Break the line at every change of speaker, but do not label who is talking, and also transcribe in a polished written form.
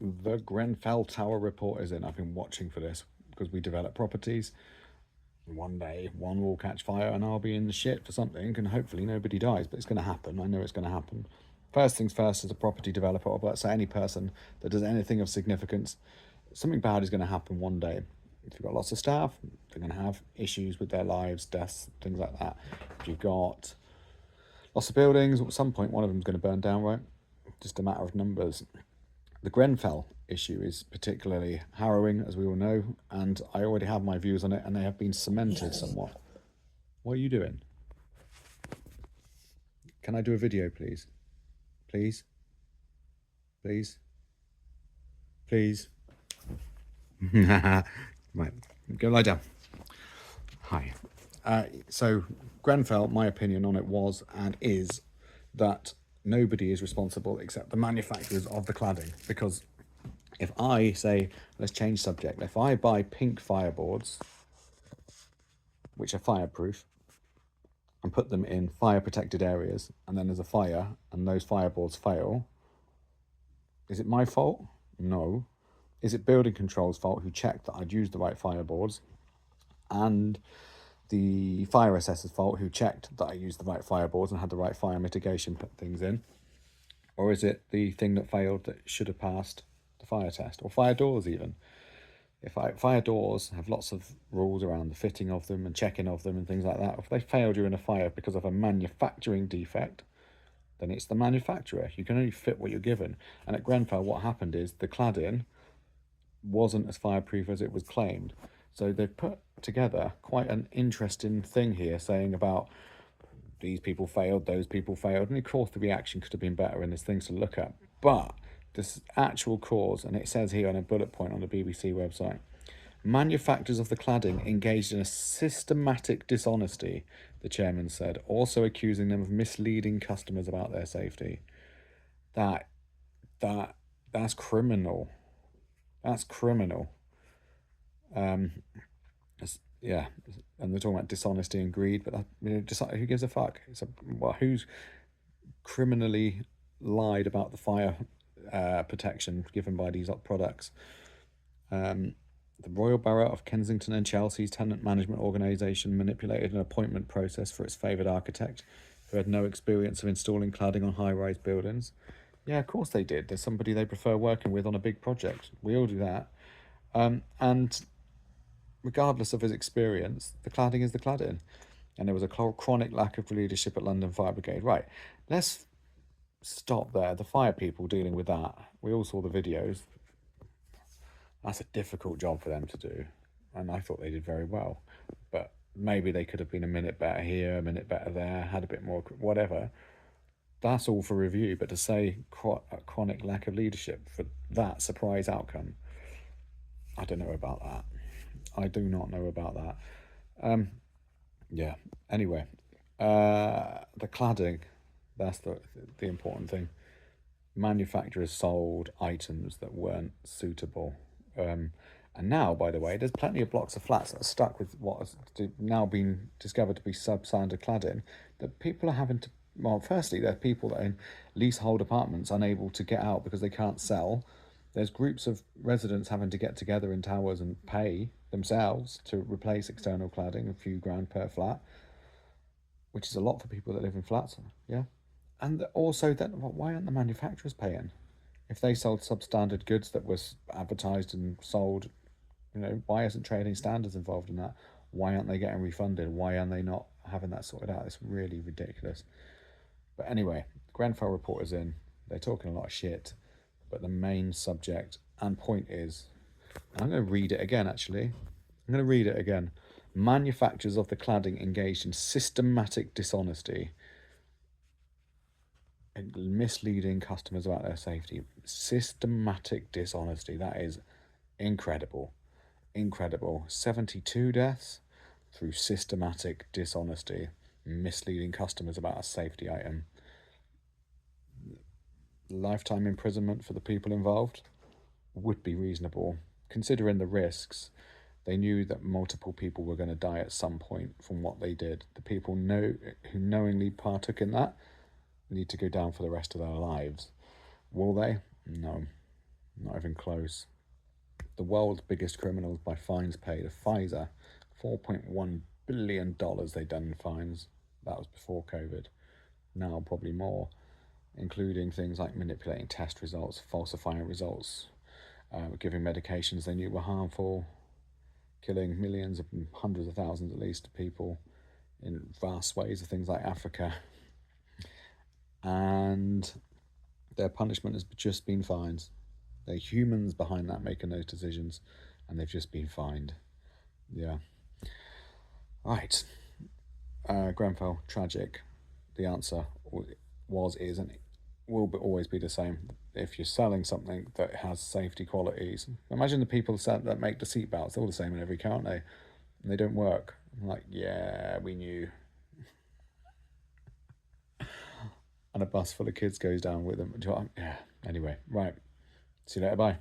The Grenfell Tower report is in. I've been watching for this because we develop properties. One day, one will catch fire and I'll be in the shit for something, and hopefully nobody dies, but it's going to happen. I know it's going to happen. First things first, as a property developer, or let's say any person that does anything of significance, something bad is going to happen one day. If you've got lots of staff, they're going to have issues with their lives, deaths, things like that. If you've got lots of buildings, at some point one of them's going to burn down, right? Just a matter of numbers. The Grenfell issue is particularly harrowing, as we all know, and I already have my views on it, and they have been cemented somewhat. What are you doing? Can I do a video, please? Please? Please? Please? Right, go lie down. Hi. So, Grenfell, my opinion on it was and is that nobody is responsible except the manufacturers of the cladding. Because if I say, let's change subject, if I buy pink fireboards, which are fireproof, and put them in fire protected areas, and then there's a fire and those fireboards fail, is it my fault? No. Is it building control's fault, who checked that I'd used the right fireboards, and the fire assessor's fault, who checked that I used the right fireboards and had the right fire mitigation things in? Or is it the thing that failed that should have passed the fire test? Or fire doors even? If fire doors have lots of rules around the fitting of them and checking of them and things like that. If they fail during a fire because of a manufacturing defect, then it's the manufacturer. You can only fit what you're given. And at Grenfell, what happened is the cladding wasn't as fireproof as it was claimed. So they've put together quite an interesting thing here, saying about these people failed, those people failed, and of course the reaction could have been better and there's things to look at. But this actual cause, and it says here on a bullet point on the BBC website, manufacturers of the cladding engaged in a systematic dishonesty, the chairman said, also accusing them of misleading customers about their safety. That's criminal. That's criminal. Yeah, and they're talking about dishonesty and greed, but who gives a fuck? Who's criminally lied about the fire protection given by these products? The Royal Borough of Kensington and Chelsea's tenant management organisation manipulated an appointment process for its favoured architect, who had no experience of installing cladding on high-rise buildings. Yeah, of course they did. There's somebody they prefer working with on a big project. We all do that. And regardless of his experience, the cladding is the cladding. And there was a chronic lack of leadership at London Fire Brigade. Right, let's stop there. The fire people dealing with that, we all saw the videos. That's a difficult job for them to do. And I thought they did very well. But maybe they could have been a minute better here, a minute better there, had a bit more, whatever. That's all for review. But to say chronic lack of leadership for that surprise outcome, I don't know about that. I do not know about that. Yeah. Anyway, the cladding, that's the important thing. Manufacturers sold items that weren't suitable. And now, by the way, there's plenty of blocks of flats that are stuck with what has now been discovered to be substandard cladding that people are having to. Well, firstly, there are people that are in leasehold apartments unable to get out because they can't sell. There's groups of residents having to get together in towers and pay themselves to replace external cladding, a few grand per flat, which is a lot for people that live in flats. Yeah. And also, why aren't the manufacturers paying? If they sold substandard goods that was advertised and sold, why isn't trading standards involved in that? Why aren't they getting refunded? Why aren't they not having that sorted out? It's really ridiculous. But anyway, the Grenfell report is in. They're talking a lot of shit. But the main subject and point is, I'm going to read it again, actually. I'm going to read it again. Manufacturers of the cladding engaged in systematic dishonesty and misleading customers about their safety. Systematic dishonesty. That is incredible. Incredible. 72 deaths through systematic dishonesty, misleading customers about a safety item. Lifetime imprisonment for the people involved would be reasonable, considering the risks. They knew that multiple people were going to die at some point from what they did. The people who knowingly partook in that need to go down for the rest of their lives. Will they? No. Not even close. The world's biggest criminals by fines paid are Pfizer, $4.1 billion they've done in fines. That was before COVID. Now probably more, including things like manipulating test results, falsifying results, giving medications they knew were harmful, killing millions of hundreds of thousands at least of people in vast swathes of things like Africa. And their punishment has just been fines. They're humans behind that making those decisions, and they've just been fined. Yeah. Right. Grenfell, tragic. The answer was, is, and will always be the same. If you're selling something that has safety qualities, imagine the people that make the seatbelts. They're all the same in every car, aren't they? And they don't work. I'm like, yeah, we knew. And a bus full of kids goes down with them. Yeah. Anyway, right. See you later. Bye.